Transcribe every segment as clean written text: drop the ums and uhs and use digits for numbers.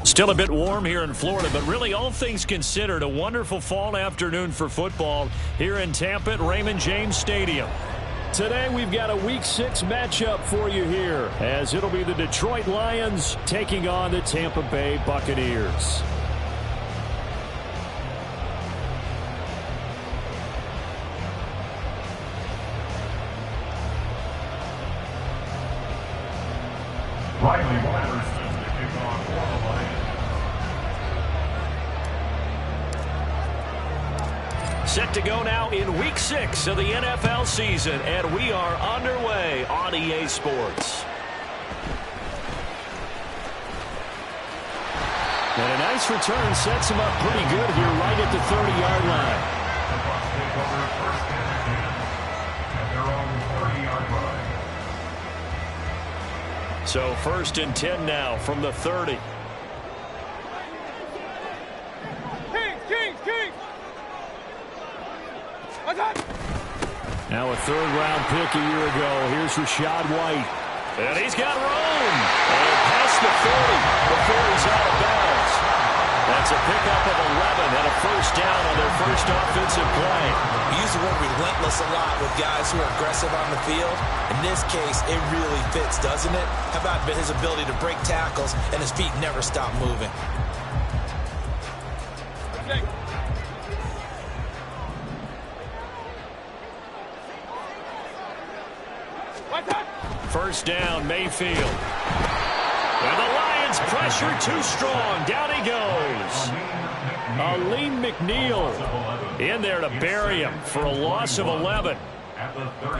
Still a bit warm here in Florida, but really all things considered, a wonderful fall afternoon for football here in Tampa at Raymond James Stadium. Today we've got a Week 6 matchup for you here, as it'll be the Detroit Lions taking on the Tampa Bay Buccaneers. Set to go now in Week 6 of the NFL season, and we are underway on EA Sports. And a nice return sets him up pretty good here right at the 30-yard line. So 1st and 10 now from the 30. Now a 3rd-round pick a year ago. Here's Rachaad White. And he's got room. And past the 40 before he's out of bounds. That's a pickup of 11 and a 1st down on their first offensive play. We use the word relentless a lot with guys who are aggressive on the field. In this case, it really fits, doesn't it? How about his ability to break tackles and his feet never stop moving? Okay. 1st down, Mayfield. And the Lions pressure too strong. Down he goes. Aleem McNeil in there to bury him for a loss of 11.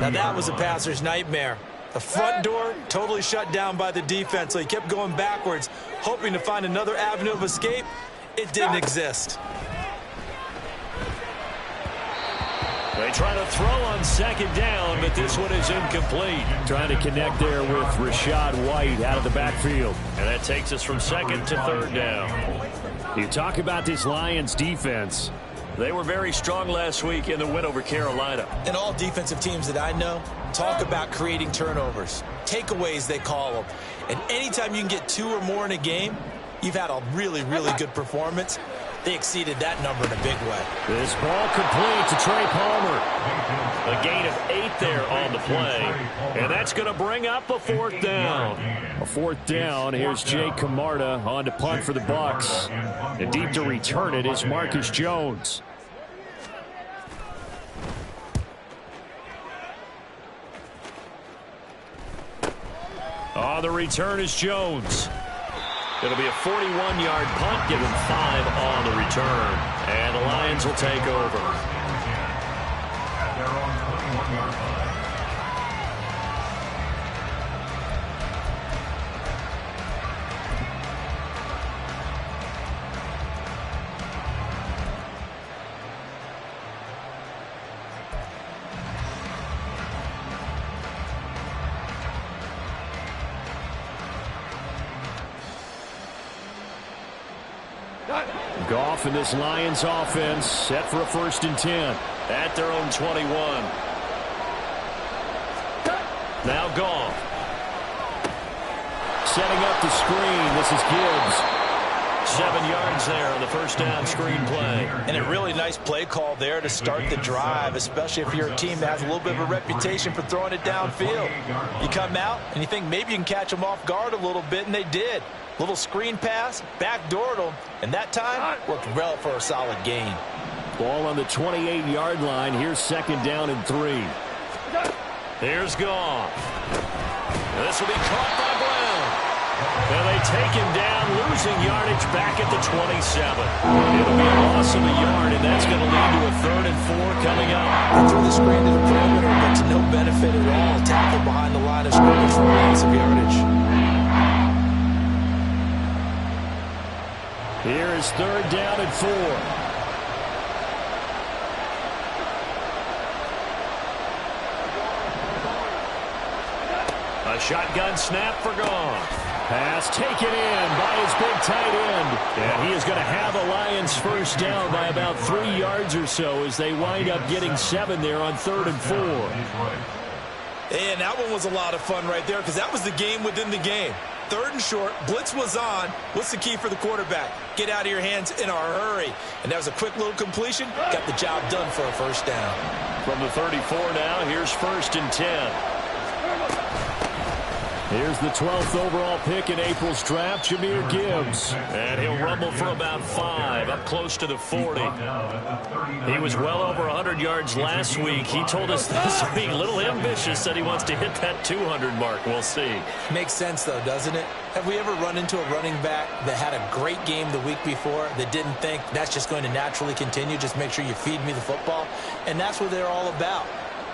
Now that was a passer's nightmare. The front door totally shut down by the defense, so he kept going backwards, hoping to find another avenue of escape. It didn't exist. They try to throw on 2nd down, but this one is incomplete. Trying to connect there with Rachaad White out of the backfield. And that takes us from 2nd to 3rd down. You talk about this Lions defense. They were very strong last week in the win over Carolina. And all defensive teams that I know talk about creating turnovers. Takeaways, they call them. And anytime you can get 2 or more in a game, you've had a really, really good performance. They exceeded that number in a big way. This ball complete to Trey Palmer. A gain of 8 there on the play. And that's going to bring up a 4th down. A 4th down. Here's Jake Camarda on to punt for the Bucs. And deep to return it is Marcus Jones. On the return is Jones. It'll be a 41-yard punt, give him 5 on the return. And the Lions will take over. Goff and this Lions offense set for a 1st and 10 at their own 21. Now Goff. Setting up the screen. This is Gibbs. 7 yards there on the first down screen play. And a really nice play call there to start the drive, especially if you're a team that has a little bit of a reputation for throwing it downfield. You come out and you think maybe you can catch them off guard a little bit, and they did. Little screen pass, backdoored them, and that time worked well for a solid gain. Ball on the 28-yard line. Here's 2nd down and 3. Here's Goff. This will be caught by Brown. And they take him down, losing yardage back at the 27. It'll be a loss of a yard, and that's going to lead to a 3rd and 4 coming up. They threw the screen to the perimeter, but to no benefit at all. Tackle behind the line of scrimmage for a loss of yardage. Here is 3rd down and 4. A shotgun snap for Goff. Pass taken in by his big tight end. And he is going to have the Lions first down by about 3 yards or so as they wind up getting 7 there on 3rd and 4. And that one was a lot of fun right there because that was the game within the game. 3rd and short, blitz was on. What's the key for the quarterback? Get out of your hands in a hurry. And that was a quick little completion. Got the job done for a first down. From the 34 now, here's 1st and 10. Here's the 12th overall pick in April's draft, Jahmyr Gibbs. And he'll rumble for about 5, up close to the 40. He was well over 100 yards last week. He told us this week, a little ambitious, said he wants to hit that 200 mark. We'll see. Makes sense, though, doesn't it? Have we ever run into a running back that had a great game the week before that didn't think that's just going to naturally continue? Just make sure you feed me the football. And that's what they're all about.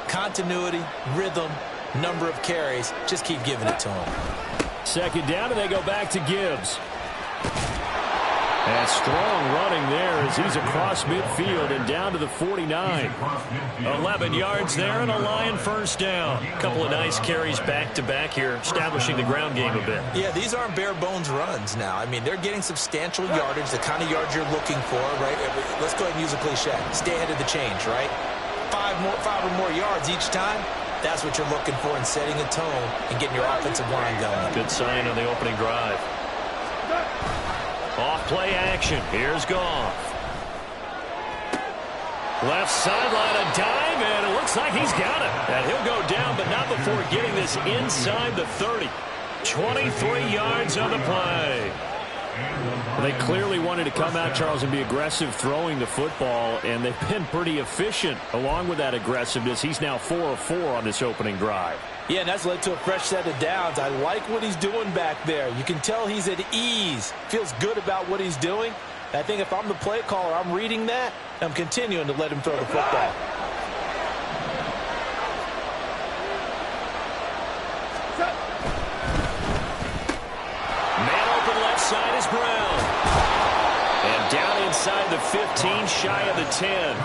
Continuity, rhythm, number of carries. Just keep giving it to him. 2nd down, and they go back to Gibbs. And strong running there as he's across midfield and down to the 49. 11 yards there and a Lion first down. A couple of nice carries back-to-back here, establishing the ground game a bit. Yeah, these aren't bare-bones runs now. I mean, they're getting substantial yardage, the kind of yards you're looking for, right? Let's go ahead and use a cliche. Stay ahead of the change, right? 5 or more yards each time. That's what you're looking for in setting a tone and getting your offensive line going. Good sign on the opening drive. Off play action. Here's Goff. Left sideline, a dive, and it looks like he's got it. And he'll go down, but not before getting this inside the 30. 23 yards on the play. They clearly wanted to come out, Charles, and be aggressive throwing the football, and they've been pretty efficient along with that aggressiveness. He's now 4 of 4 on this opening drive. Yeah, and that's led to a fresh set of downs. I like what he's doing back there. You can tell he's at ease, feels good about what he's doing. I think if I'm the play caller, I'm reading that, I'm continuing to let him throw the football. Side is Brown. And down inside the 15, shy of the 10.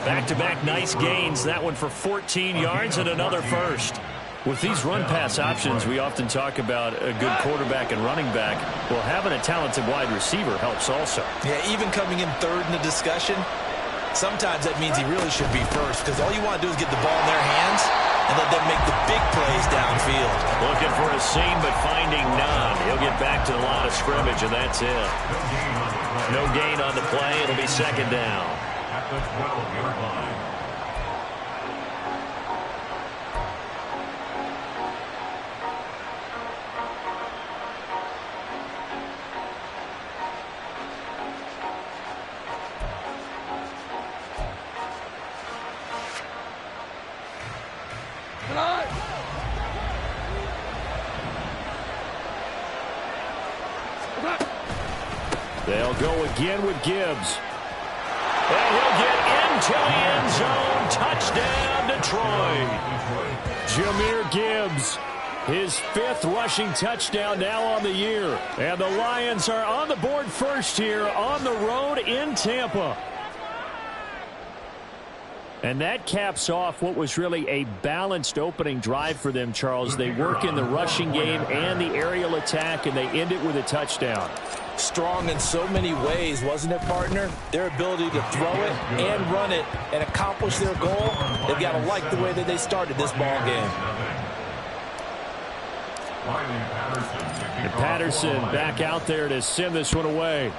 Back-to-back nice gains. That one for 14 yards and another first. With these run-pass options, we often talk about a good quarterback and running back. Well, having a talented wide receiver helps also. Yeah, even coming in 3rd in the discussion, sometimes that means he really should be first because all you want to do is get the ball in their hands and let them make the big plays downfield. Looking for a seam, but finding none. He'll get back to the line of scrimmage, and that's it. No gain on the play. It'll be 2nd down. At the 12-yard line. They'll go again with Gibbs. And he'll get into the end zone. Touchdown, Detroit. Jahmyr Gibbs, his 5th rushing touchdown now on the year. And the Lions are on the board first here on the road in Tampa. And that caps off what was really a balanced opening drive for them, Charles. They work in the rushing game and the aerial attack, and they end it with a touchdown. Strong in so many ways, wasn't it, partner? Their ability to throw it and run it and accomplish their goal, they've got to like the way that they started this ball game. And Patterson back out there to send this one away.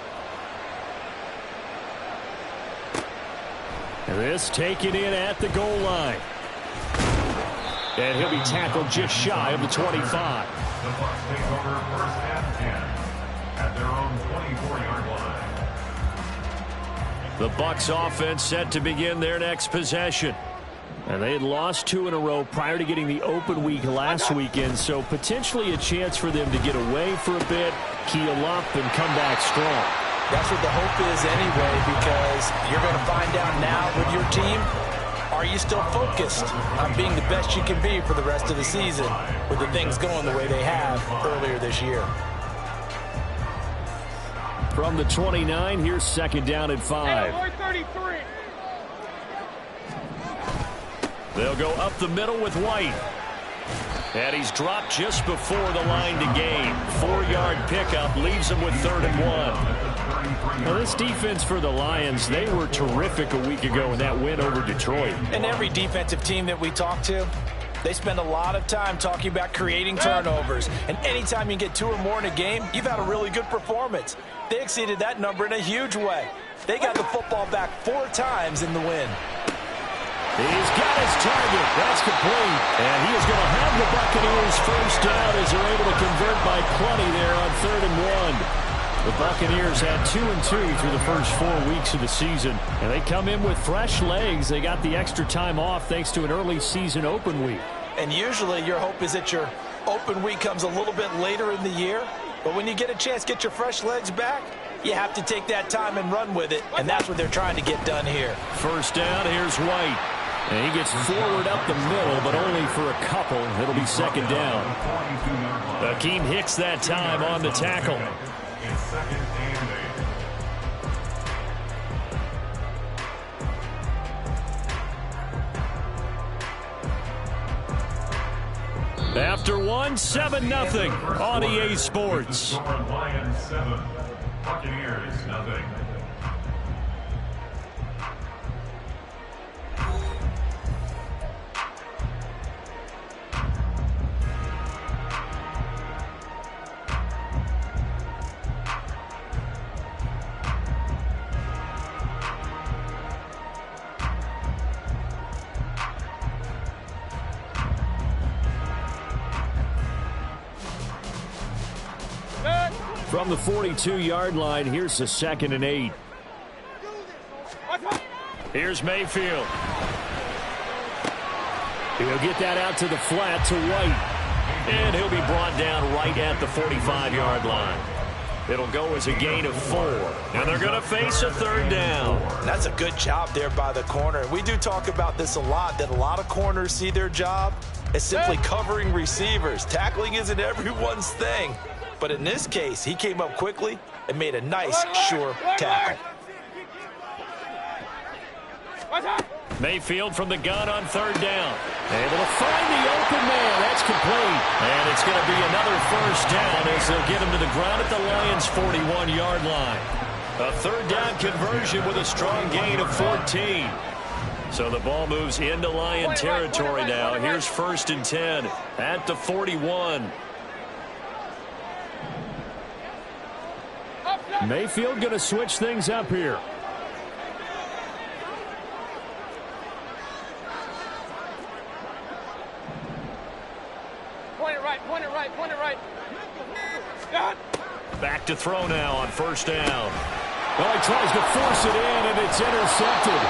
And this taken in at the goal line. And he'll be tackled just shy of the 25. The Bucs take over first and 10 at their own 24-yard line. The Bucs offense set to begin their next possession. And they had lost 2 in a row prior to getting the open week last weekend, so potentially a chance for them to get away for a bit, keel up, and come back strong. That's what the hope is anyway, because you're going to find out now with your team, are you still focused on being the best you can be for the rest of the season with the things going the way they have earlier this year? From the 29, here's second down at 5. They'll go up the middle with White. And he's dropped just before the line to gain. 4-yard pickup leaves him with 3rd and 1. Now, this defense for the Lions, they were terrific a week ago in that win over Detroit. And every defensive team that we talk to, they spend a lot of time talking about creating turnovers. And anytime you get 2 or more in a game, you've had a really good performance. They exceeded that number in a huge way. They got the football back 4 times in the win. He's got his target. That's complete. And he is going to have the Buccaneers first down as they're able to convert by plenty there on 3rd and 1. The Buccaneers had 2 and 2 through the first 4 weeks of the season. And they come in with fresh legs. They got the extra time off thanks to an early season open week. And usually your hope is that your open week comes a little bit later in the year. But when you get a chance to get your fresh legs back, you have to take that time and run with it. And that's what they're trying to get done here. First down, here's White. And he gets forward up the middle, but only for a couple. It'll be second down. Akeem Hicks that time on the tackle. After 1, 7-0 on EA Sports. Lions 7, Buccaneers 0. From the 42-yard line, here's the 2nd and 8. Here's Mayfield. He'll get that out to the flat to White. And he'll be brought down right at the 45-yard line. It'll go as a gain of 4. And they're going to face a 3rd down. That's a good job there by the corner. We do talk about this a lot, that a lot of corners see their job as simply covering receivers. Tackling isn't everyone's thing. But in this case, he came up quickly and made a nice, sure tackle. Mayfield from the gun on 3rd down. Able to find the open man. That's complete. And it's going to be another first down as they'll get him to the ground at the Lions' 41-yard line. A 3rd down conversion with a strong gain of 14. So the ball moves into Lion territory now. Here's 1st and 10 at the 41. Mayfield going to switch things up here. Point it right. Back to throw now on 1st down. Well, he tries to force it in, and it's intercepted.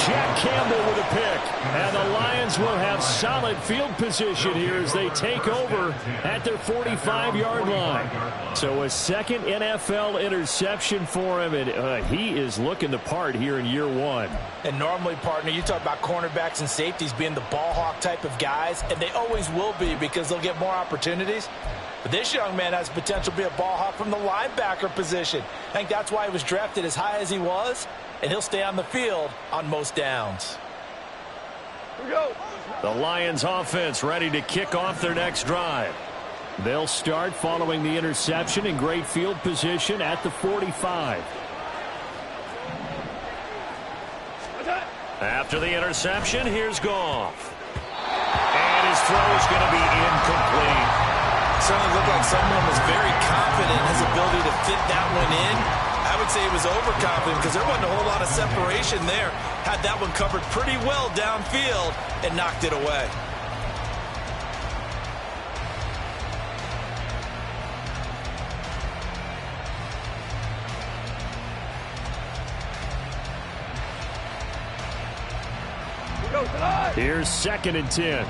Jack Campbell with a pick. And the Lions will have solid field position here as they take over at their 45-yard line. So a 2nd NFL interception for him, and he is looking the part here in year 1. And normally, partner, you talk about cornerbacks and safeties being the ball hawk type of guys, and they always will be because they'll get more opportunities. But this young man has potential to be a ball hawk from the linebacker position. I think that's why he was drafted as high as he was, and he'll stay on the field on most downs. Here we go. The Lions offense ready to kick off their next drive. They'll start following the interception in great field position at the 45. After the interception, here's Goff. And his throw is going to be incomplete. Certainly looked like someone was very confident in his ability to fit that one in. I would say he was overconfident because there wasn't a whole lot of separation there. Had that one covered pretty well downfield and knocked it away. Here's 2nd and 10.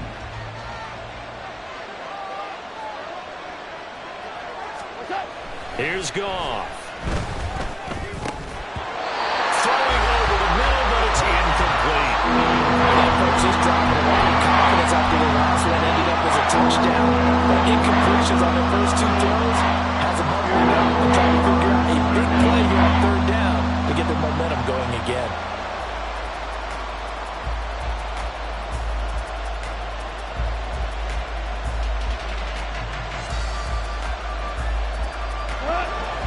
Here's Goff. Throwing over the middle, but it's incomplete. That folks just dropping a lot of confidence after the last one ended up as a touchdown. But incompletions on the first 2 throws has them hunkering down and trying to figure out a big play here on 3rd down to get their momentum going again.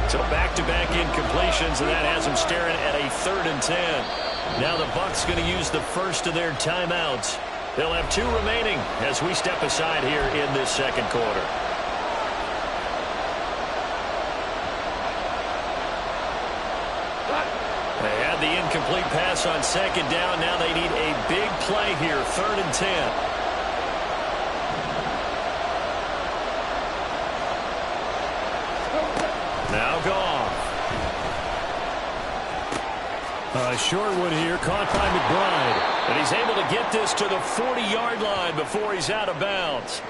So back-to-back incompletions, and that has them staring at a 3rd and 10. Now the Bucs going to use the first of their timeouts. They'll have 2 remaining as we step aside here in this 2nd quarter. They had the incomplete pass on 2nd down. Now they need a big play here, 3rd and 10. Now Goff. A short one here, caught by McBride. And he's able to get this to the 40-yard line before he's out of bounds.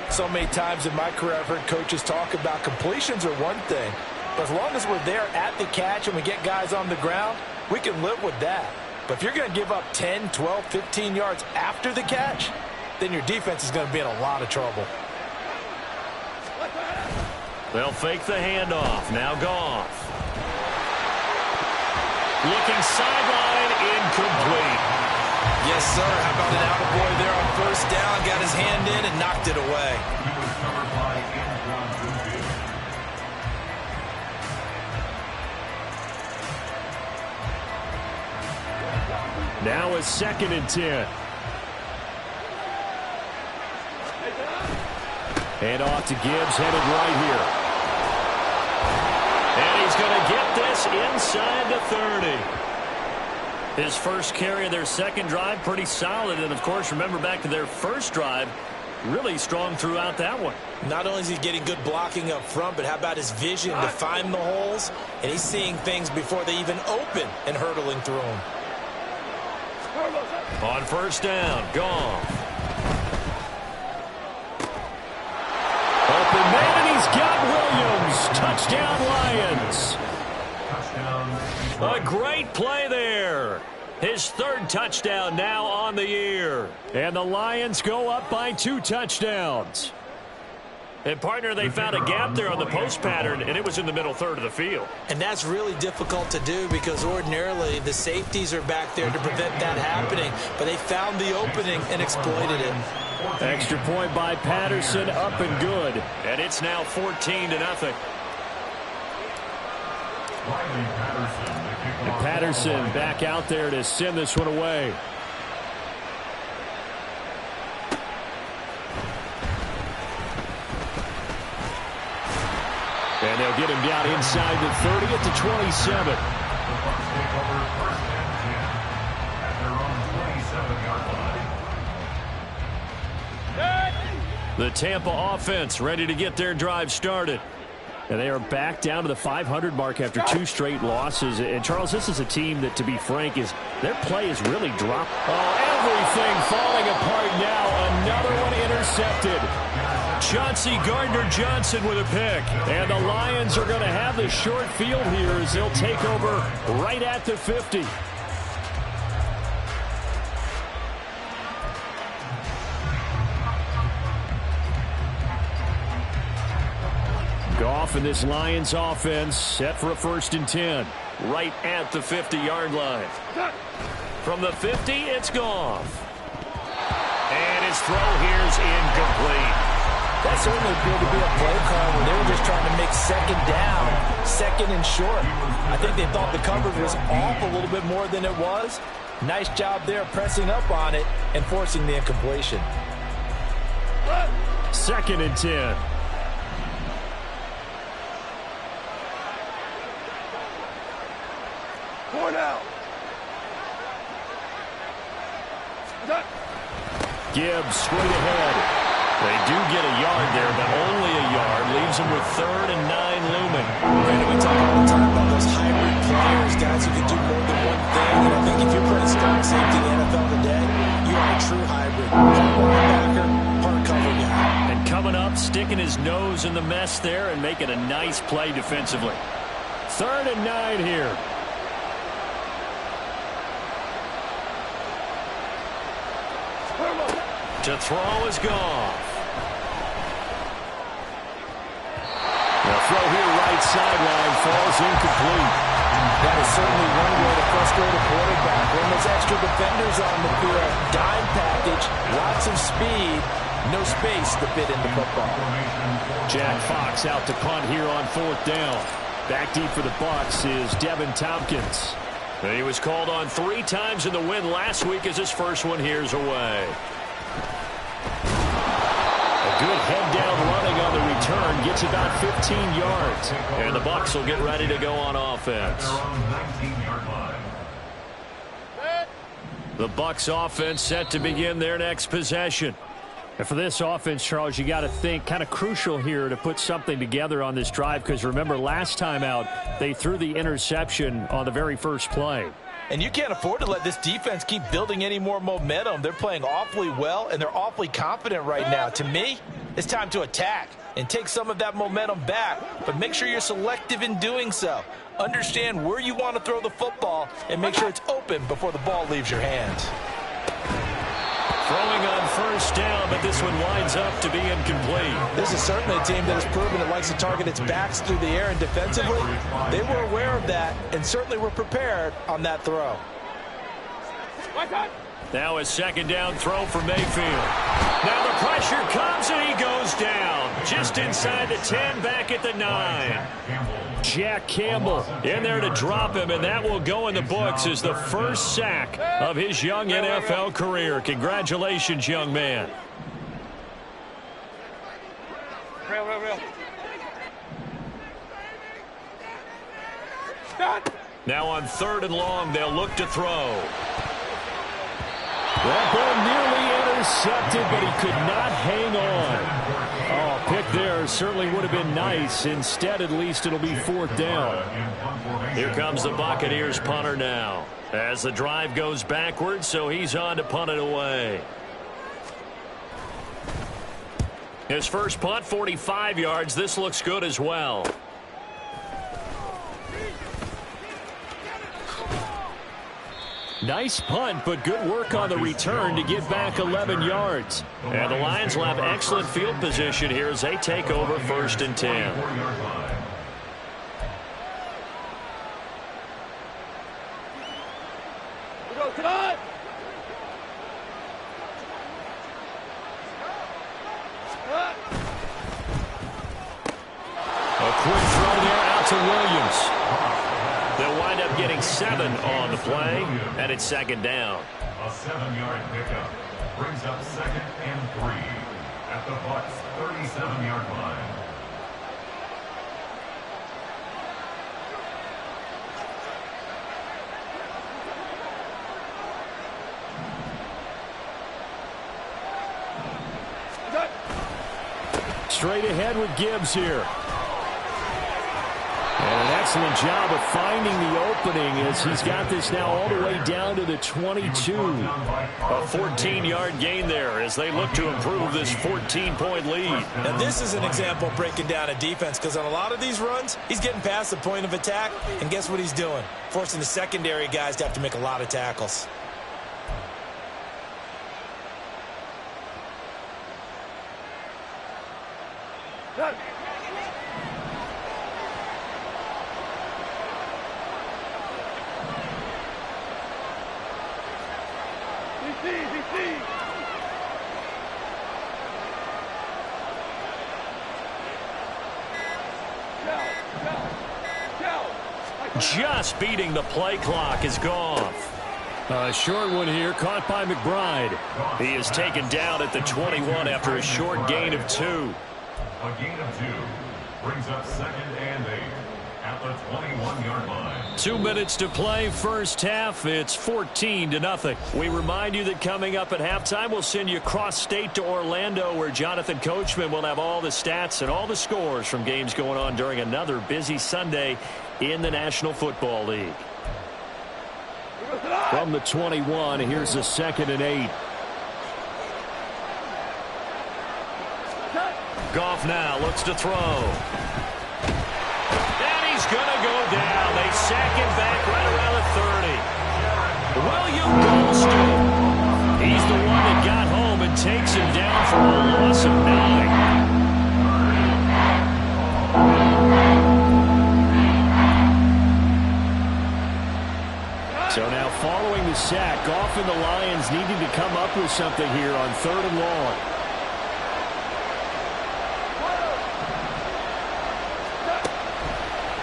So many times in my career I've heard coaches talk about completions are one thing. But as long as we're there at the catch and we get guys on the ground, we can live with that. But if you're going to give up 10, 12, 15 yards after the catch, then your defense is going to be in a lot of trouble. They'll fake the handoff. Now Goff. Looking sideline, incomplete. Yes, sir. How about an attaboy there on 1st down? Got his hand in and knocked it away. Now it's 2nd and 10. Hand off to Gibbs, headed right here. And he's going to get this inside the 30. His first carry of their 2nd drive, pretty solid. And, of course, remember back to their 1st drive, really strong throughout that one. Not only is he getting good blocking up front, but how about his vision to find the holes? And he's seeing things before they even open and hurdling through them. On 1st down, Goff. Open man, and he's got Williams. Touchdown, Lions. A great play there. His 3rd touchdown now on the year. And the Lions go up by 2 touchdowns. And, partner, they found a gap there on the post pattern, and it was in the middle 3rd of the field. And that's really difficult to do because ordinarily the safeties are back there to prevent that happening. But they found the opening and exploited it. Extra point by Patterson, up and good. And it's now 14-0. And Patterson back out there to send this one away. And they'll get him down inside the 30 at the 27. The Tampa offense ready to get their drive started. And they are back down to the 500 mark after 2 straight losses. And, Charles, this is a team that, to be frank, their play is really dropped. Oh, everything falling apart now. Another one intercepted. Chauncey Gardner-Johnson with a pick. And the Lions are going to have the short field here as they'll take over right at the 50. Goff and this Lions offense set for a 1st and 10. Right at the 50-yard line. From the 50, it's Goff. And his throw here's incomplete. That certainly appeared to be a play call where they were just trying to make 2nd down, 2nd and short. I think they thought the coverage was off a little bit more than it was. Nice job there pressing up on it and forcing the incompletion. 2nd and 10. more now. Gibbs straight ahead. They do get a yard there, but only a yard. Leaves them with 3rd and 9 looming. Brandon, we talk all the time about those hybrid players, guys who can do more than one thing. And I think if you're playing strong safety in the NFL today, you are a true hybrid. Part linebacker, part cover guy. And coming up, sticking his nose in the mess there and making a nice play defensively. 3rd and 9 here. To throw is gone. The throw here right sideline falls incomplete. That is certainly one way to frustrate a quarterback. When there's extra defenders on the field, dime package, lots of speed, no space to fit in the football. Jack Fox out to punt here on 4th down. Back deep for the Bucs is Devin Tompkins. He was called on 3 times in the win last week as his first one here's away. A good head-down running on the return. Gets about 15 yards. And the Bucs will get ready to go on offense. The Bucs offense set to begin their next possession. And for this offense, Charles, you got to think kind of crucial here to put something together on this drive, because remember last time out they threw the interception on the very first play. And you can't afford to let this defense keep building any more momentum. They're playing awfully well, and they're awfully confident right now. To me, it's time to attack and take some of that momentum back, but make sure you're selective in doing so. Understand where you want to throw the football and make sure it's open before the ball leaves your hands. Throwing on 1st down, but this one winds up to be incomplete. This is certainly a team that has proven it likes to target its backs through the air, and defensively, they were aware of that and certainly were prepared on that throw. Now a 2nd down throw for Mayfield. Now the pressure comes and he goes down. Just inside the 10, back at the 9. Jack Campbell in there to drop him, and that will go in the books as the first sack of his young NFL career. Congratulations, young man. Real. Now on 3rd and long, they'll look to throw. That ball nearly intercepted, but he could not hang on. Oh, pick there certainly would have been nice. Instead, at least it'll be 4th down. Here comes the Buccaneers punter now as the drive goes backwards, so he's on to punt it away. His first punt, 45 yards. This looks good as well. Nice punt, but good work on the return to get back 11 yards. And the Lions will have excellent field position here as they take over 1st and 10. A quick throw there out to Williams. They'll wind up getting 7 on the play, and it's 2nd down. A 7-yard pickup brings up 2nd and 3 at the Bucs' 37-yard line. Straight ahead with Gibbs here. And an excellent job of finding the opening as he's got this now all the way down to the 22. A 14-yard gain there as they look to improve this 14-point lead. Now this is an example of breaking down a defense, because on a lot of these runs, he's getting past the point of attack, and guess what he's doing? Forcing the secondary guys to have to make a lot of tackles. Just beating the play clock is gone. A short one here, caught by McBride. He is taken down at the 21 after a short gain of 2. A gain of 2 brings up 2nd and 8 at the 21-yard line. 2 minutes to play, first half. It's 14-0. We remind you that coming up at halftime, we'll send you cross-state to Orlando, where Jonathan Coachman will have all the stats and all the scores from games going on during another busy Sunday in the National Football League. From the 21, here's a 2nd and 8. Goff now looks to throw. And he's going to go down. They sack him back right around the 30. William Golston. He's the one that got home and takes him down for a loss of 9. So now following the sack, Goff and the Lions needing to come up with something here on 3rd and long.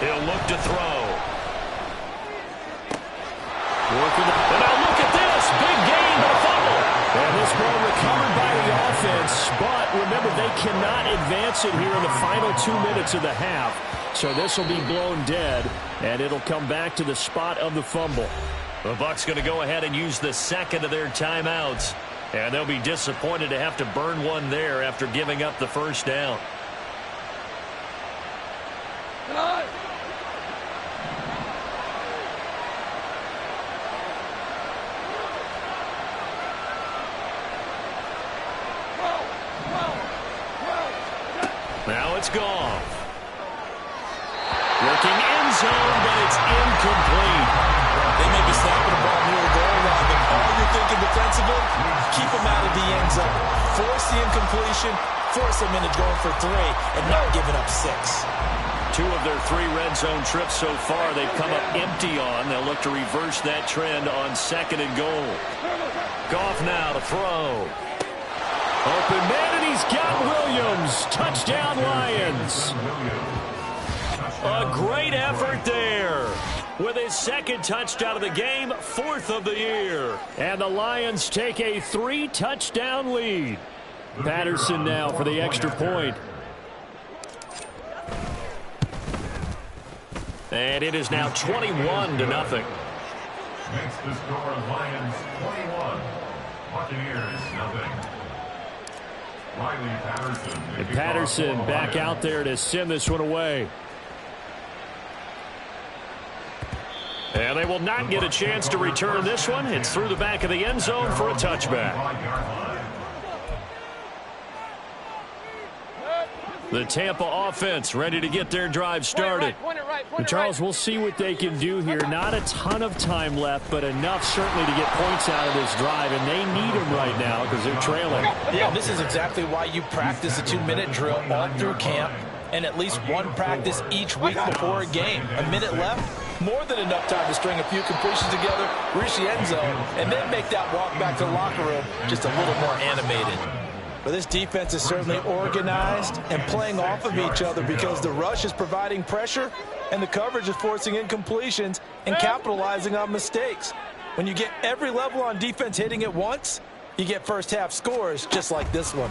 He'll look to throw. And now look at this. Big gain, but a fumble. And this ball recovered by the offense. But remember, they cannot advance it here in the final 2 minutes of the half. So this will be blown dead, and it'll come back to the spot of the fumble. The Bucs going to go ahead and use the second of their timeouts. And they'll be disappointed to have to burn one there after giving up the first down. Now it's Goff. Working end zone, but it's incomplete. They may be snapping the ball near the goal line, but all you're thinking defensively, keep them out of the end zone. Force the incompletion, force them into going for 3, and not giving up 6. 2 of their 3 red zone trips so far they've come up empty on. They'll look to reverse that trend on 2nd and goal. Goff now to throw. Open man, and he's got Williams. Touchdown, Lions. A great effort there. With his 2nd touchdown of the game, 4th of the year. And the Lions take a 3-touchdown lead. Patterson now for the extra point. And it is now 21-0. Makes the score Lions 21, Buccaneers 0. Riley Patterson. And Patterson back out there to send this one away. And they will not get a chance to return this one. It's through the back of the end zone for a touchback. The Tampa offense ready to get their drive started. And Charles, we'll see what they can do here. Not a ton of time left, but enough certainly to get points out of this drive, and they need them right now because they're trailing. Yeah, this is exactly why you practice a 2-minute drill all through camp and at least one practice each week before a game. A minute left, more than enough time to string a few completions together, reach the end zone, and then make that walk back to the locker room just a little more animated. But this defense is certainly organized and playing off of each other because the rush is providing pressure and the coverage is forcing incompletions and capitalizing on mistakes. When you get every level on defense hitting at once, you get first-half scores just like this one.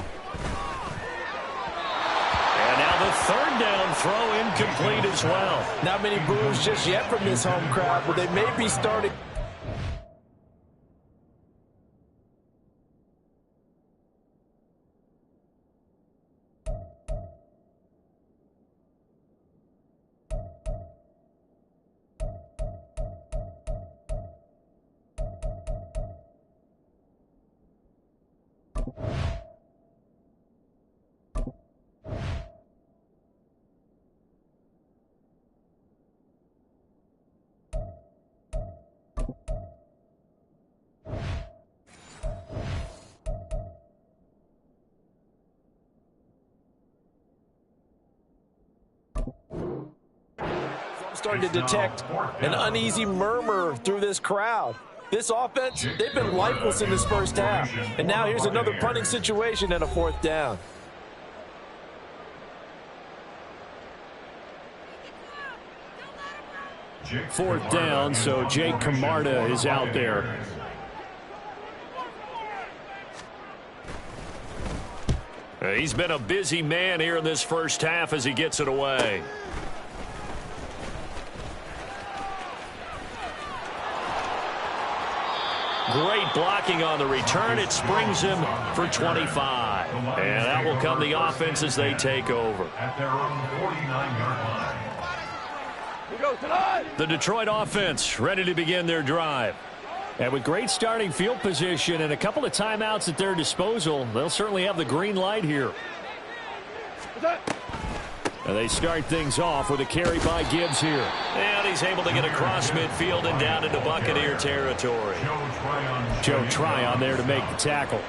And now the 3rd down throw incomplete as well. Not many boos just yet from this home crowd, but they may be starting. Starting to detect an uneasy murmur through this crowd. This offense, they've been lifeless in this first half. And now here's another punting situation and a 4th down. Fourth down, so Jake Camarda is out there. He's been a busy man here in this first half as he gets it away. Great blocking on the return. It springs him for 25. And that will come the offense as they take over. At their own 49-yard line. The Detroit offense ready to begin their drive. And with great starting field position and a couple of timeouts at their disposal, they'll certainly have the green light here. And they start things off with a carry by Gibbs here. And he's able to get across midfield and down into Buccaneer territory. Joe Tryon there to make the tackle.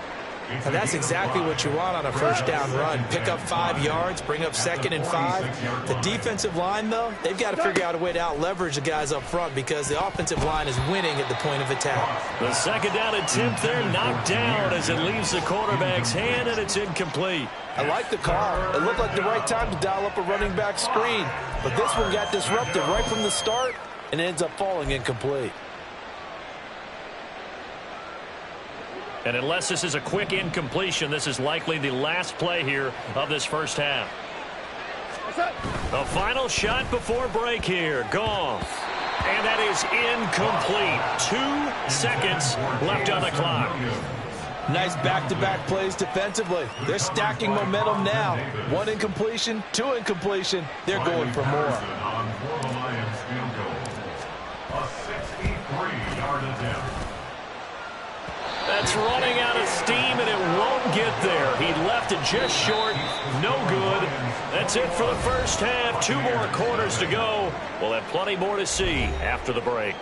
And that's exactly what you want on a first down run. Pick up 5 yards, bring up 2nd and 5. The defensive line, though, they've got to figure out a way to out-leverage the guys up front because the offensive line is winning at the point of attack. The second down attempt there knocked down as it leaves the quarterback's hand, and it's incomplete. I like the call. It looked like the right time to dial up a running back screen. But this one got disrupted right from the start and ends up falling incomplete. And unless this is a quick incompletion, this is likely the last play here of this first half. The final shot before break here. Goff. And that is incomplete. 2 seconds left on the clock. Nice back-to-back plays defensively. They're stacking momentum now. 1 incompletion, 2 incompletion. They're going for more. On for the Lions field goal. A 63-yard attempt. That's running out of steam, and it won't get there. He left it just short. No good. That's it for the first half. 2 more quarters to go. We'll have plenty more to see after the break.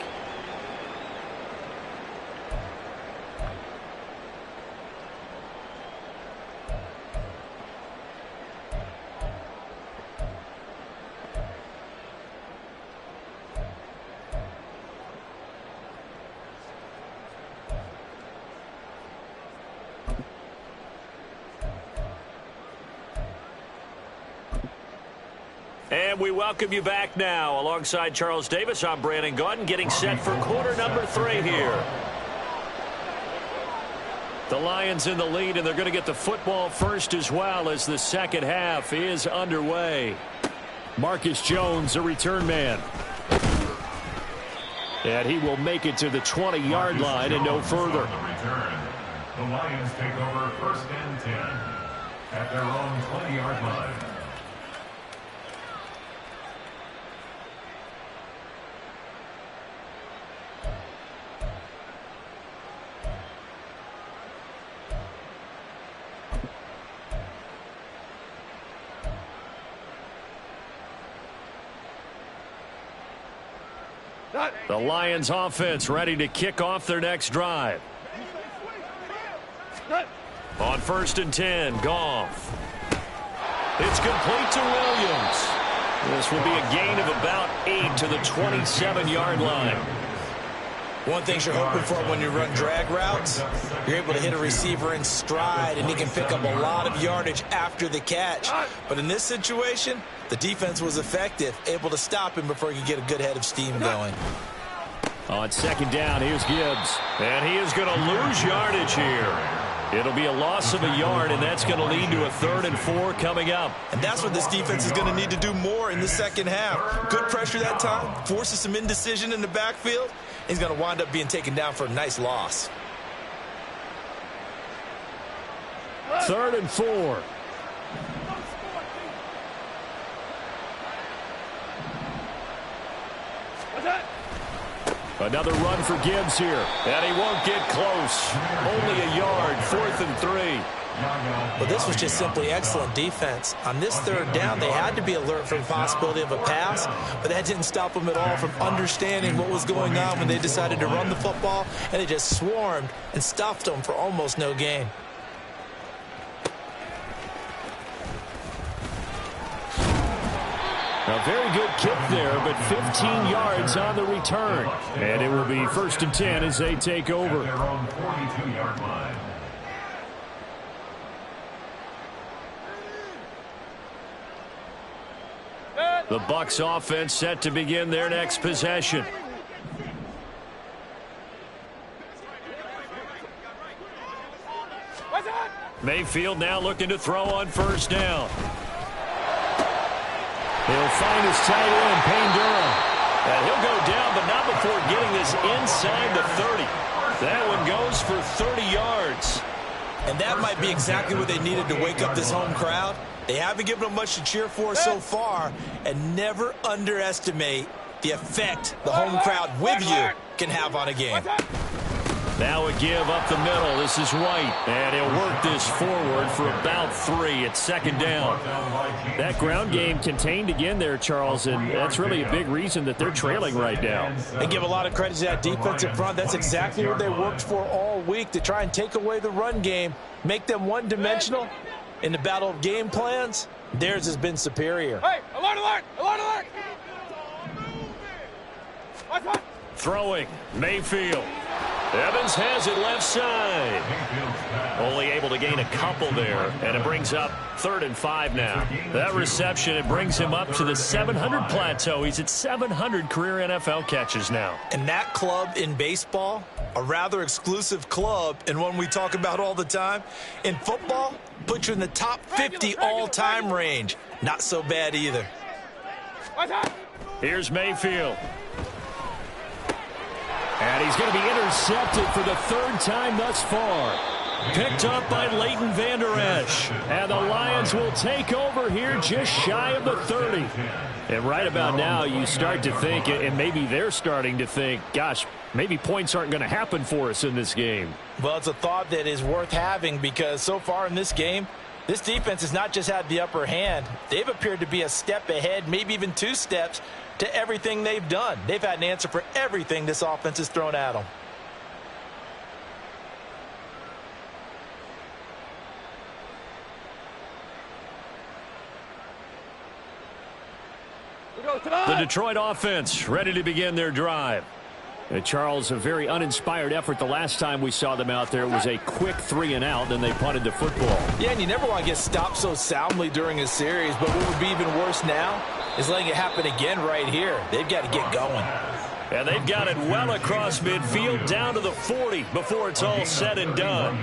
And we welcome you back now. Alongside Charles Davis, I'm Brandon Gaudin, getting set for quarter number 3 here. The Lions in the lead, and they're going to get the football first as well as the second half is underway. Marcus Jones, a return man. And he will make it to the 20-yard line and no further. The Lions take over 1st and 10 at their own 20-yard line. The Lions offense ready to kick off their next drive. On 1st and 10, Goff. It's complete to Williams. This will be a gain of about 8 to the 27-yard line. One thing you're hoping for when you run drag routes, you're able to hit a receiver in stride, and he can pick up a lot of yardage after the catch. But in this situation, the defense was effective, able to stop him before he could get a good head of steam going. On 2nd down, here's Gibbs. And he is going to lose yardage here. It'll be a loss of a yard, and that's going to lead to a 3rd and 4 coming up. And that's what this defense is going to need to do more in the second half. Good pressure that time, forces some indecision in the backfield. He's going to wind up being taken down for a nice loss. 3rd and 4. Another run for Gibbs here. And he won't get close. Only a yard, 4th and 3. But this was just simply excellent defense. On this 3rd down, they had to be alert for the possibility of a pass, but that didn't stop them at all from understanding what was going on when they decided to run the football, and they just swarmed and stuffed them for almost no gain. A very good kick there, but 15 yards on the return. And it will be 1st and 10 as they take over. At their own 42-yard line. The Bucs offense set to begin their next possession. Mayfield now looking to throw on 1st down. He'll find his tight end, Payne Durham. And he'll go down, but not before getting this inside the 30. That one goes for 30 yards. And that might be exactly what they needed to wake up this home crowd. They haven't given them much to cheer for so far, and never underestimate the effect the home crowd with you can have on a game. Now a give up the middle. This is White, and he'll work this forward for about 3 at second down. That ground game contained again there, Charles, and that's really a big reason that they're trailing right now. And give a lot of credit to that defensive front. That's exactly what they worked for all week, to try and take away the run game, make them one-dimensional. In the battle of game plans, theirs has been superior. Hey, alert, alert, alert, alert! Throwing, Mayfield. Evans has it left side. Only able to gain a couple there, and it brings up 3rd and 5 now. That reception, it brings him up to the 700 plateau. He's at 700 career NFL catches now. And that club in baseball, a rather exclusive club, and one we talk about all the time. In football, put you in the top 50 all-time range. Not so bad either. Here's Mayfield. And he's going to be intercepted for the 3rd time thus far. Picked up by Leighton Vander Esch. And the Lions will take over here just shy of the 30. And right about now, you start to think, and maybe they're starting to think, gosh, maybe points aren't going to happen for us in this game. Well, it's a thought that is worth having, because so far in this game, this defense has not just had the upper hand. They've appeared to be a step ahead, maybe even 2 steps, to everything they've done. They've had an answer for everything this offense has thrown at them. The Detroit offense ready to begin their drive. Charles, a very uninspired effort the last time we saw them out there. It was a quick 3 and out, then they punted the football. Yeah, and you never want to get stopped so soundly during a series, but what would be even worse now is letting it happen again right here. They've got to get going. And they've got it well across midfield down to the 40 before it's all said and done.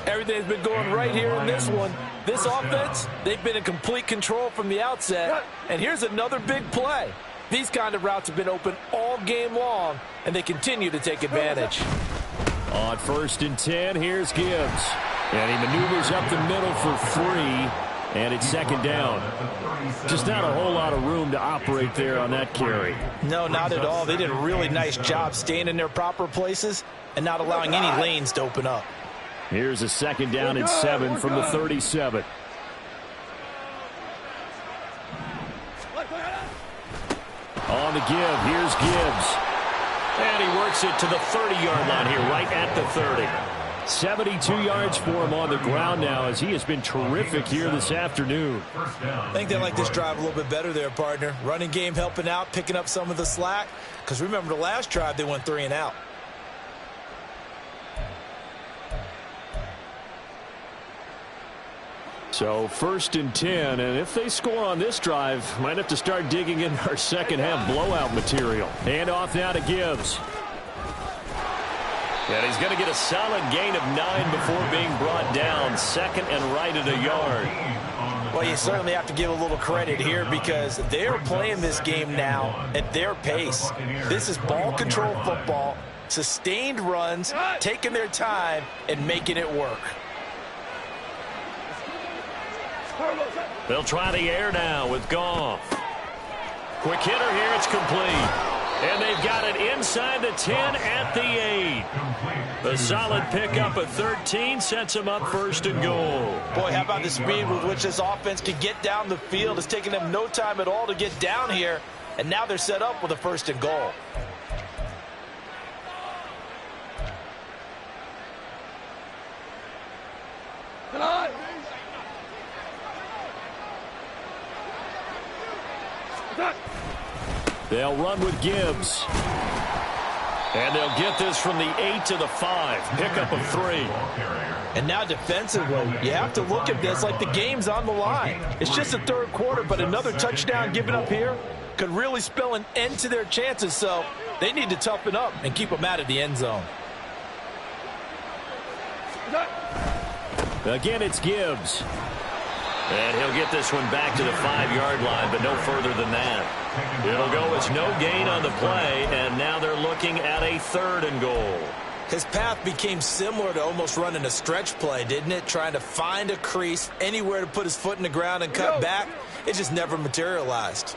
Everything's been going right here in this one. This offense, they've been in complete control from the outset. And here's another big play. These kind of routes have been open all game long, and they continue to take advantage. On 1st and 10, here's Gibbs. And he maneuvers up the middle for 3, and it's 2nd down. Just not a whole lot of room to operate there on that carry. No, not at all. They did a really nice job staying in their proper places and not allowing any lanes to open up. Here's a 2nd down and 7 from the 37. On the give, here's Gibbs. And he works it to the 30-yard line here, right at the 30. 72 yards for him on the ground now, as he has been terrific here this afternoon. I think they like this drive a little bit better there, partner. Running game helping out, picking up some of the slack. Because remember, the last drive, they went 3 and out. So 1st and 10, and if they score on this drive, might have to start digging in our second half blowout material. Hand off now to Gibbs. And he's going to get a solid gain of 9 before being brought down. 2nd and right at a yard. Well, you certainly have to give a little credit here, because they're playing this game now at their pace. This is ball control football, sustained runs, taking their time, and making it work. They'll try the air now with Goff. Quick hitter here, it's complete. And they've got it inside the 10 at the 8. A solid pickup of 13 sets them up 1st and goal. Boy, how about the speed with which this offense can get down the field? It's taken them no time at all to get down here, and now they're set up with a 1st and goal. Come on! They'll run with Gibbs. And they'll get this from the 8 to the 5. Pickup of 3. And now defensively, you have to look at this like the game's on the line. It's just the 3rd quarter, but another touchdown given up here could really spell an end to their chances. So they need to toughen up and keep them out of the end zone. Again, it's Gibbs. And he'll get this one back to the 5-yard line, but no further than that. It'll go as no gain on the play, and now they're looking at a 3rd and goal. His path became similar to almost running a stretch play, didn't it? Trying to find a crease, anywhere to put his foot in the ground and cut back. It just never materialized.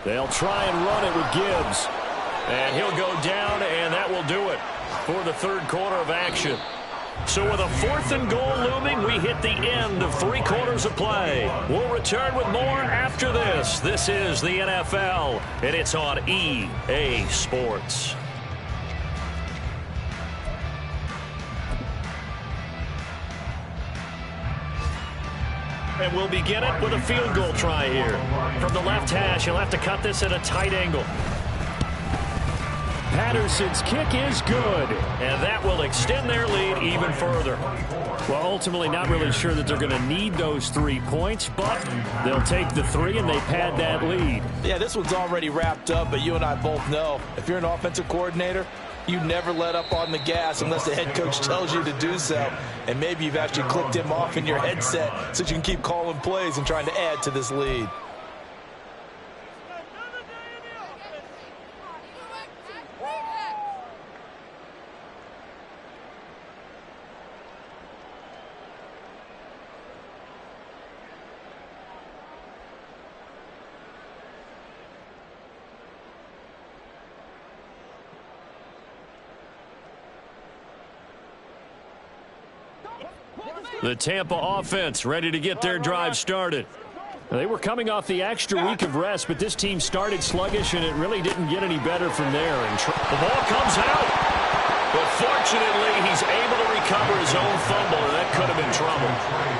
They'll try and run it with Gibbs. And he'll go down, and that will do it for the third quarter of action. So with a 4th and goal looming, we hit the end of 3 quarters of play. We'll return with more after this. This is the NFL, and it's on EA Sports. And we'll begin it with a field goal try here. From the left hash, he'll have to cut this at a tight angle. Patterson's kick is good, and that will extend their lead even further. Well, ultimately not really sure that they're going to need those 3 points, but they'll take the 3 and they pad that lead. Yeah, this one's already wrapped up, but you and I both know if you're an offensive coordinator, you never let up on the gas unless the head coach tells you to do so. And maybe you've actually clicked him off in your headset so you can keep calling plays and trying to add to this lead. The Tampa offense ready to get their drive started. They were coming off the extra week of rest, but this team started sluggish, and it really didn't get any better from there. And the ball comes out. But fortunately, he's able to recover his own fumble, and that could have been trouble.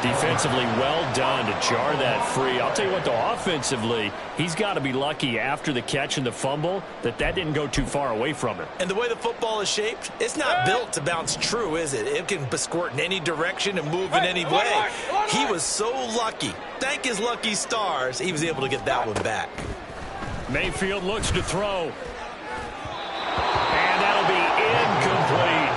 Defensively, well done to jar that free. I'll tell you what, though, offensively, he's got to be lucky after the catch and the fumble that didn't go too far away from him. And the way the football is shaped, it's not built to bounce true, is it? It can squirt in any direction and move in any way. He was so lucky. Thank his lucky stars, he was able to get that one back. Mayfield looks to throw. And that'll be incomplete.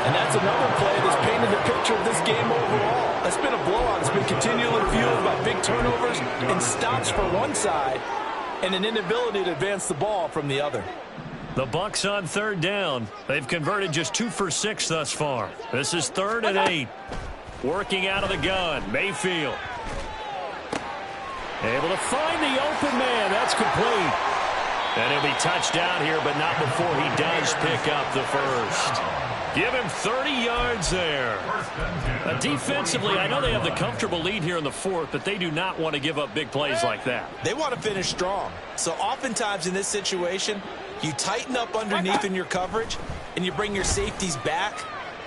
And that's another play that's painted the picture of this game overall. It's been a blowout. It's been continually fueled by big turnovers and stops for one side and an inability to advance the ball from the other. The Bucs on 3rd down. They've converted just 2 for 6 thus far. This is 3rd and 8. Working out of the gun, Mayfield. Able to find the open man. That's complete. And he'll be touched down here, but not before he does pick up the first. Give him 30 yards there. Defensively, I know they have the comfortable lead here in the 4th, but they do not want to give up big plays like that. They want to finish strong. So oftentimes in this situation, you tighten up underneath in your coverage, and you bring your safeties back.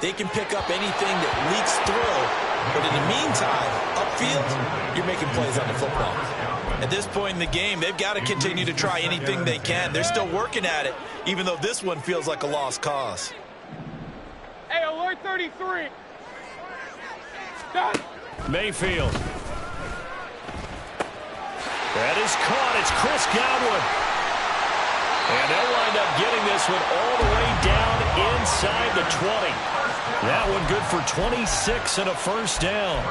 They can pick up anything that leaks through. But in the meantime, upfield, you're making plays on the football. At this point in the game, they've got to continue to try anything they can. They're still working at it, even though this one feels like a lost cause. Hey, alert 33. Done. Mayfield. That is caught. It's Chris Godwin. And they'll wind up getting this one all the way down inside the 20. That one good for 26 and a first down.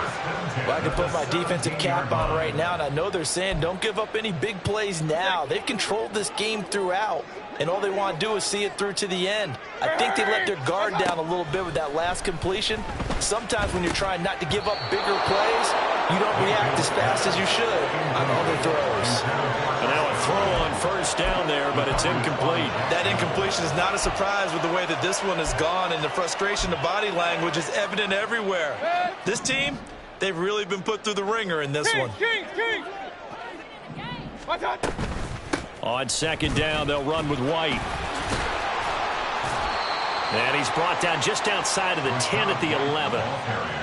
Well, I can put my defensive cap on right now, and I know they're saying don't give up any big plays now. They've controlled this game throughout, and all they want to do is see it through to the end. I think they let their guard down a little bit with that last completion. Sometimes when you're trying not to give up bigger plays, you don't react as fast as you should on other throws. And now a throw on first down there, but it's incomplete. That incompletion is not a surprise with the way that this one has gone, and the frustration of body language is evident everywhere. This team, they've really been put through the ringer in this one. King. On 2nd down, they'll run with White. And he's brought down just outside of the 10 at the 11.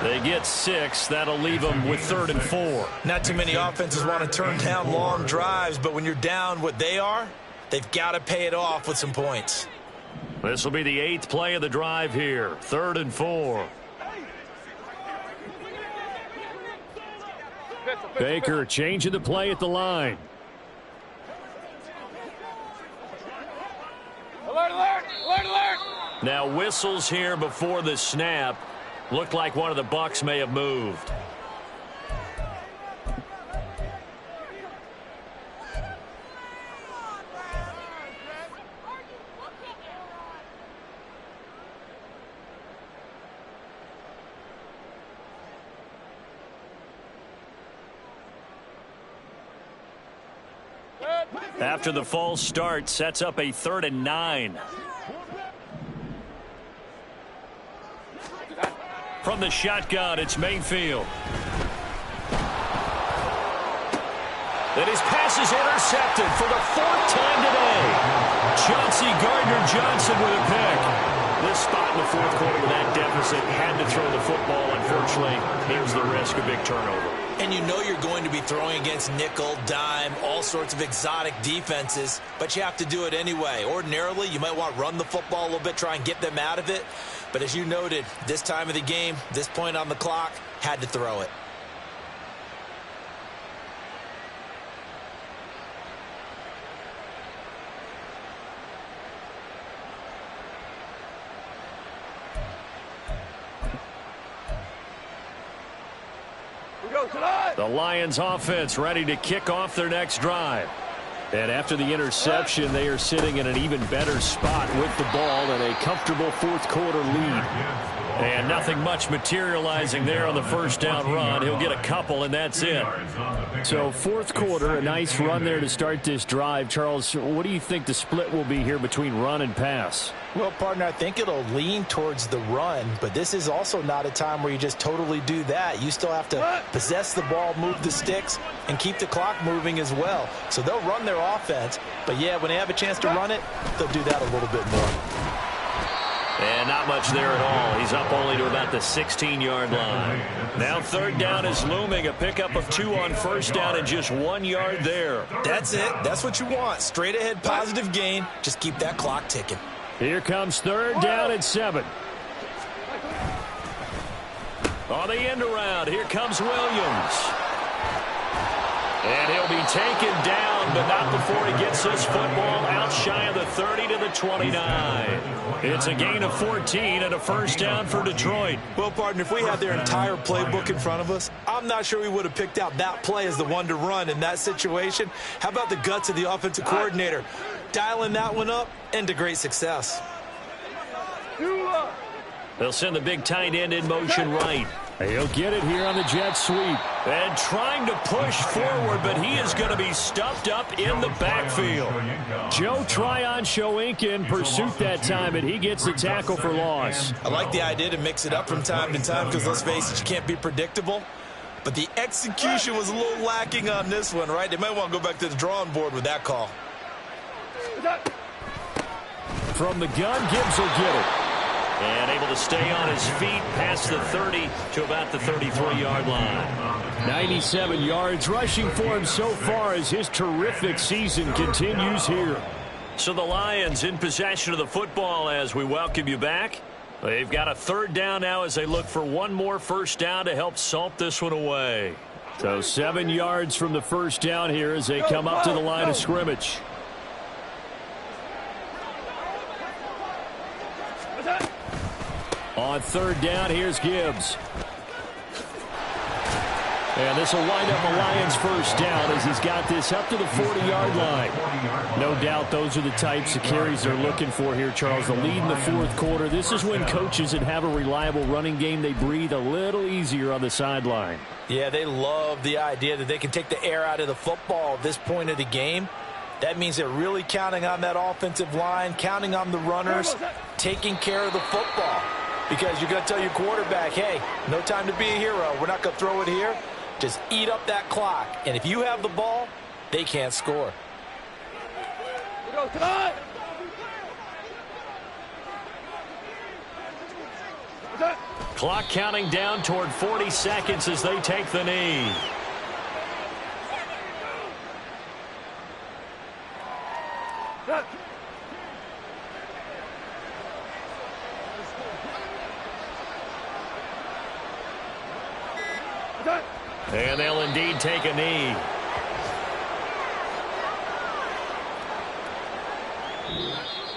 They get 6. That'll leave them with 3rd and 4. Not too many offenses want to turn down long drives, but when you're down what they are, they've got to pay it off with some points. This will be the 8th play of the drive here. 3rd and 4. Baker changing the play at the line. Alert. Now whistles here before the snap. Looked like one of the Bucs may have moved. After the false start, sets up a 3rd and 9. From the shotgun, it's Mayfield. And his pass is intercepted for the 4th time today. Chauncey Gardner-Johnson with a pick. This spot in the 4th quarter with that deficit, had to throw the football. Unfortunately, here's the risk of big turnover. And you know you're going to be throwing against nickel, dime, all sorts of exotic defenses, but you have to do it anyway. Ordinarily, you might want to run the football a little bit, try and get them out of it. But as you noted, this time of the game, this point on the clock, had to throw it. The Lions offense ready to kick off their next drive. And after the interception, they are sitting in an even better spot with the ball and a comfortable 4th quarter lead. And nothing much materializing there on the first down run. He'll get a couple, and that's it. So 4th quarter, a nice run there to start this drive. Charles, what do you think the split will be here between run and pass? Well, partner, I think it'll lean towards the run, but this is also not a time where you just totally do that. You still have to possess the ball, move the sticks, and keep the clock moving as well. So they'll run their offense, but yeah, when they have a chance to run it, they'll do that a little bit more. And not much there at all. He's up only to about the 16-yard line. Now 3rd down is looming. A pickup of 2 on 1st down and just 1 yard there. That's it. That's what you want. Straight ahead positive gain. Just keep that clock ticking. Here comes 3rd down and 7. On the end around, here comes Williams. And he'll be taken down, but not before he gets this football out shy of the 30 to the 29. It's a gain of 14 and a 1st down for Detroit. Well, partner, if we had their entire playbook in front of us, I'm not sure we would have picked out that play as the one to run in that situation. How about the guts of the offensive coordinator? Dialing that one up into great success. They'll send the big tight end in motion right. He'll get it here on the jet sweep. And trying to push forward, but he is going to be stuffed up in the backfield. Joe Tryon-Shoyinka in pursuit that time, and he gets the tackle for loss. I like the idea to mix it up from time to time because, let's face it, you can't be predictable. But the execution was a little lacking on this one, right? They might want to go back to the drawing board with that call. From the gun, Gibbs will get it. And able to stay on his feet past the 30 to about the 33-yard line. 97 yards rushing for him so far as his terrific season continues here. So the Lions in possession of the football as we welcome you back. They've got a 3rd down now as they look for one more 1st down to help salt this one away. So 7 yards from the 1st down here as they come up to the line of scrimmage. On 3rd down, here's Gibbs. And this will wind up a Lions 1st down as he's got this up to the 40-yard line. No doubt those are the types of carries they're looking for here, Charles. The lead in the 4th quarter. This is when coaches that have a reliable running game, they breathe a little easier on the sideline. Yeah, they love the idea that they can take the air out of the football at this point of the game. That means they're really counting on that offensive line, counting on the runners, taking care of the football. Because you're going to tell your quarterback, hey, no time to be a hero. We're not going to throw it here. Just eat up that clock. And if you have the ball, they can't score. Clock counting down toward 40 seconds as they take the knee. And they'll indeed take a knee.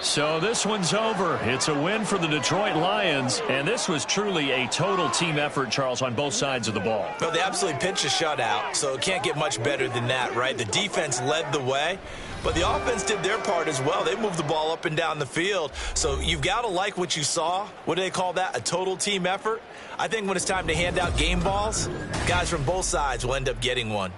So this one's over. It's a win for the Detroit Lions, and this was truly a total team effort, Charles, on both sides of the ball. Well, they absolutely pitched a shutout, so it can't get much better than that, right? The defense led the way, but the offense did their part as well. They moved the ball up and down the field, so you've got to like what you saw. What do they call that? A total team effort? I think when it's time to hand out game balls, guys from both sides will end up getting one.